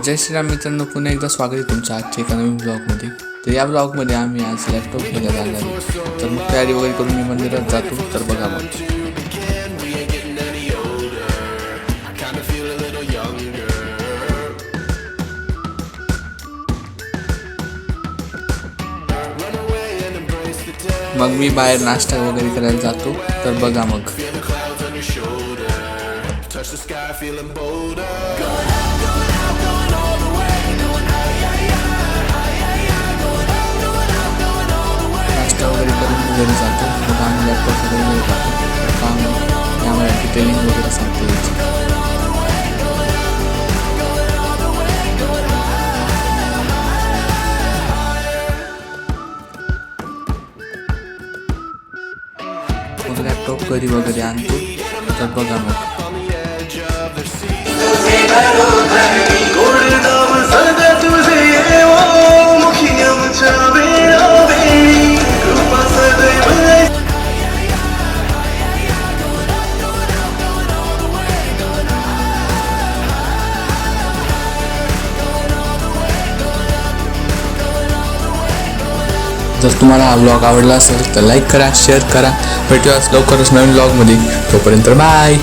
जय श्रीराम मित्रांनो, पुन्हा एकदा स्वागत आहे तुमचं आजच्या एका नवीन ब्लॉगमध्ये. तर या ब्लॉगमध्ये आम्ही आज लॅपटॉप घ्यायला जाणार आहे. तर मग तयारी वगैरे करून मी मंदिरात जातो. तर बघा मग मी बाहेर नाश्ता वगैरे करायला जातो. तर बघा मग नाश्ता वगैरे करून घरी जातो. मग आम्ही लॅपटॉप वगैरे जातो. काम त्यामुळे डिटेलिंग वगैरे सांगते यायची. मग लॅपटॉप घरी वगैरे आणतो. तर बघा मग जर तुम्हाला हा ब्लॉग आवडला असेल तर लाईक करा, शेअर करा. भेटूयाच लवकरच नवीन ब्लॉगमध्ये. तोपर्यंत बाय.